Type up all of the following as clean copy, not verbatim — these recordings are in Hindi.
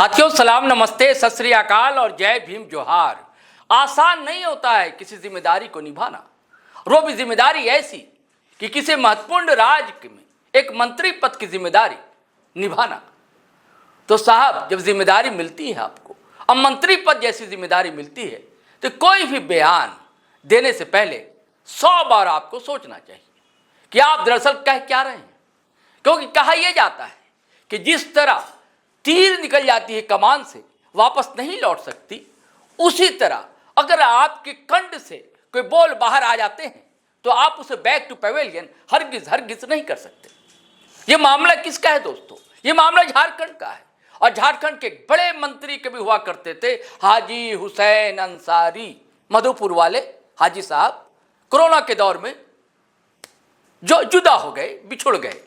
साथियों सलाम, नमस्ते, सत श्री अकाल और जय भीम जोहार। आसान नहीं होता है किसी जिम्मेदारी को निभाना, और वो भी जिम्मेदारी ऐसी कि किसी महत्वपूर्ण राज्य में एक मंत्री पद की जिम्मेदारी निभाना। तो साहब, जब जिम्मेदारी मिलती है आपको, अब मंत्री पद जैसी जिम्मेदारी मिलती है, तो कोई भी बयान देने से पहले 100 बार आपको सोचना चाहिए कि आप दरअसल कह क्या रहे हैं। क्योंकि कहा यह जाता है कि जिस तरह तीर निकल जाती है कमान से, वापस नहीं लौट सकती, उसी तरह अगर आपके कंठ से कोई बोल बाहर आ जाते हैं तो आप उसे बैक टू पेवेलियन हरगिज नहीं कर सकते। ये मामला किसका है दोस्तों? ये मामला झारखंड का है। और झारखंड के बड़े मंत्री कभी हुआ करते थे, हाजी हुसैन अंसारी, मधुपुर वाले हाजी साहब, कोरोना के दौर में जो जुदा हो गए, बिछुड़ गए।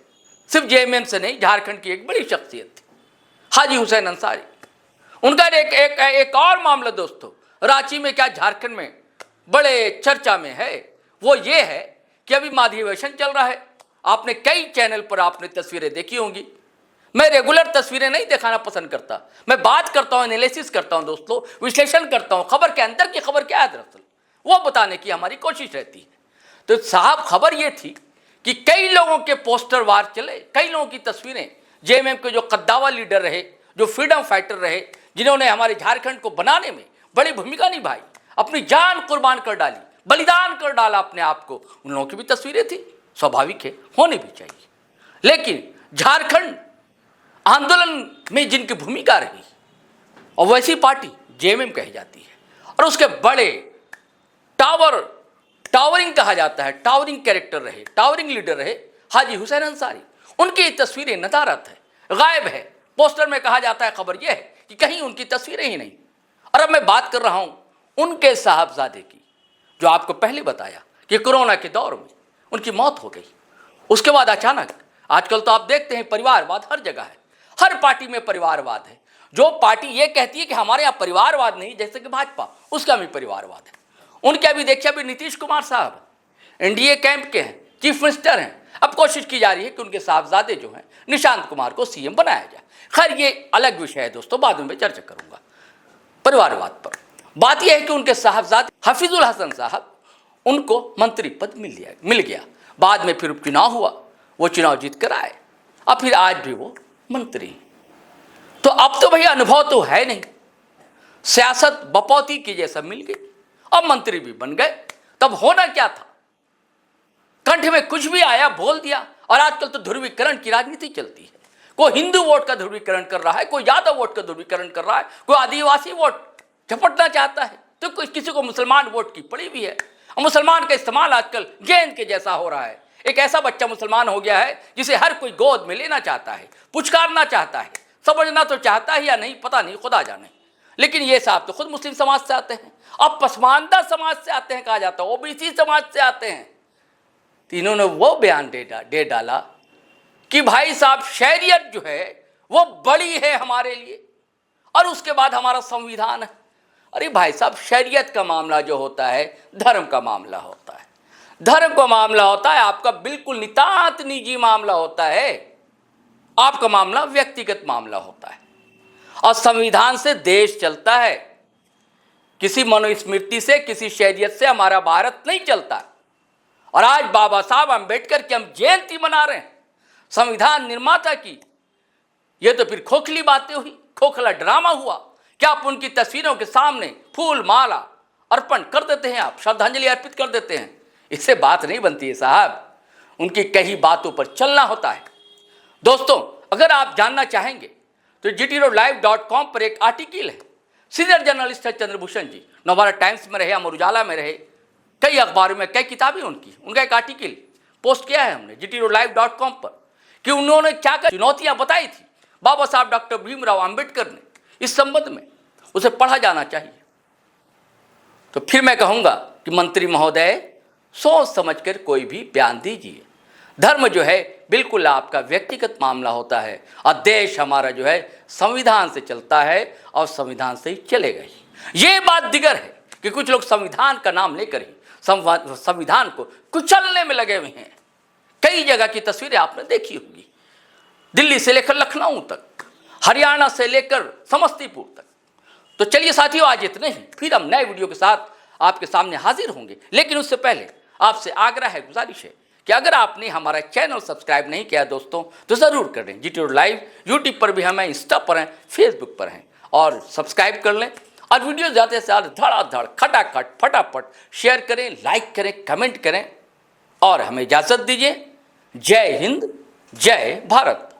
सिर्फ जेएमएम से नहीं, झारखंड की एक बड़ी शख्सियत थी हाजी हुसैन अंसारी। उनका एक और मामला दोस्तों, रांची में क्या झारखंड में बड़े चर्चा में है, वो ये है कि अभी महाधिवेशन चल रहा है। आपने कई चैनल पर आपने तस्वीरें देखी होंगी। मैं रेगुलर तस्वीरें नहीं दिखाना पसंद करता, मैं बात करता हूं, एनालिसिस करता हूं दोस्तों, विश्लेषण करता हूं, खबर के अंदर की खबर क्या है दरअसल वो बताने की हमारी कोशिश रहती है। तो साहब, खबर ये थी कि कई लोगों के पोस्टर वार चले, कई लोगों की तस्वीरें, जेएमएम के जो कद्दावर लीडर रहे, जो फ्रीडम फाइटर रहे, जिन्होंने हमारे झारखंड को बनाने में बड़ी भूमिका निभाई, अपनी जान कुर्बान कर डाली, बलिदान कर डाला अपने आप को, उन लोगों की भी तस्वीरें थी। स्वाभाविक है, होनी भी चाहिए। लेकिन झारखंड आंदोलन में जिनकी भूमिका रही, और वैसी पार्टी जेएमएम कही जाती है, और उसके बड़े टावरिंग कहा जाता है, टावरिंग कैरेक्टर रहे, टावरिंग लीडर रहे हाजी हुसैन अंसारी। उनकी तस्वीरें नदारत है, गायब है। पोस्टर में कहा जाता है, खबर यह है कि कहीं उनकी तस्वीरें ही नहीं। और अब मैं बात कर रहा हूं उनके साहबजादे की, जो आपको पहले बताया कि कोरोना के दौर में उनकी मौत हो गई। उसके बाद अचानक, आजकल तो आप देखते हैं परिवारवाद हर जगह है, हर पार्टी में परिवारवाद है। जो पार्टी ये कहती है कि हमारे यहाँ परिवारवाद नहीं, जैसे कि भाजपा, उसका भी परिवारवाद है। उनके अभी देखिए, अभी नीतीश कुमार साहब एनडीए कैंप के हैं, चीफ मिनिस्टर हैं। अब कोशिश की जा रही है कि उनके साहबजादे जो हैं निशांत कुमार को सीएम बनाया जाए। खैर, ये अलग विषय है दोस्तों, बाद में मैं चर्चा करूंगा परिवारवाद पर। बात यह है कि उनके साहबजादे हफीजुल हसन साहब, उनको मंत्री पद मिल गया। बाद में फिर उपचुनाव हुआ, वो चुनाव जीत कर आए, अब फिर आज भी वो मंत्री। तो अब तो भैया अनुभव तो है नहीं, सियासत बपौती की जैसा मिल गई, अब मंत्री भी बन गए। तब होना क्या था? कंठ में कुछ भी आया बोल दिया। और आजकल तो ध्रुवीकरण की राजनीति चलती है। कोई हिंदू वोट का ध्रुवीकरण कर रहा है, कोई यादव वोट का ध्रुवीकरण कर रहा है, कोई आदिवासी वोट झपटना चाहता है, तो किसी को मुसलमान वोट की पड़ी भी है। और मुसलमान का इस्तेमाल आजकल गेंद के जैसा हो रहा है। एक ऐसा बच्चा मुसलमान हो गया है जिसे हर कोई गोद में लेना चाहता है, पुचकारना चाहता है, समझना तो चाहता है या नहीं पता नहीं, खुदा जाने। लेकिन ये साहब तो खुद मुस्लिम समाज से आते हैं, अब पसमानदा समाज से आते हैं, कहा जाता है ओबीसी समाज से आते हैं। तो इन्होंने वो बयान दे डाला कि भाई साहब, शरीयत जो है वो बड़ी है हमारे लिए, और उसके बाद हमारा संविधान है। अरे भाई साहब, शरीयत का मामला जो होता है धर्म का मामला होता है, धर्म का मामला होता है, आपका बिल्कुल नितांत निजी मामला होता है, आपका मामला व्यक्तिगत मामला होता है। और संविधान से देश चलता है, किसी मनुस्मृति से, किसी शरीयत से हमारा भारत नहीं चलता। और आज बाबा साहब अम्बेडकर की हम जयंती मना रहे हैं, संविधान निर्माता की। यह तो फिर खोखली बातें हुई, खोखला ड्रामा हुआ। क्या आप उनकी तस्वीरों के सामने फूल माला अर्पण कर देते हैं, आप श्रद्धांजलि अर्पित कर देते हैं? इससे बात नहीं बनती है साहब, उनकी कई बातों पर चलना होता है। दोस्तों, अगर आप जानना चाहेंगे तो GTRoadLive.com पर एक आर्टिकल है, सीनियर जर्नलिस्ट है चंद्रभूषण जी, नवभारत टाइम्स में रहे, अमर उजाला में रहे, कई अखबारों में कई किताबें उनका एक आर्टिकल पोस्ट किया है हमने GTRoadLive.com पर, कि उन्होंने क्या क्या चुनौतियां बताई थी बाबा साहब डॉक्टर भीमराव अंबेडकर ने। इस संबंध में उसे पढ़ा जाना चाहिए। तो फिर मैं कहूंगा कि मंत्री महोदय, सोच समझकर कोई भी बयान दीजिए। धर्म जो है बिल्कुल आपका व्यक्तिगत मामला होता है, और देश हमारा जो है संविधान से चलता है, और संविधान से ही चलेगा ही। ये बात दिगर है कि कुछ लोग संविधान का नाम लेकर ही संविधान को कुचलने में लगे हुए हैं। कई जगह की तस्वीरें आपने देखी होगी, दिल्ली से लेकर लखनऊ तक हरियाणा से लेकर समस्तीपुर तक। तो चलिए साथियों, आज इतने ही, फिर हम नए वीडियो के साथ आपके सामने हाजिर होंगे। लेकिन उससे पहले आपसे आग्रह है, गुजारिश है कि अगर आपने हमारा चैनल सब्सक्राइब नहीं किया दोस्तों तो ज़रूर कर लें। GT Road लाइव यूट्यूब पर भी हम हैं, इंस्टा पर हैं, फेसबुक पर हैं, और सब्सक्राइब कर लें। और वीडियो ज़्यादा से ज़्यादा धड़ाधड़ खटाखट फटाफट शेयर करें, लाइक करें, कमेंट करें और हमें इजाज़त दीजिए। जय हिंद, जय भारत।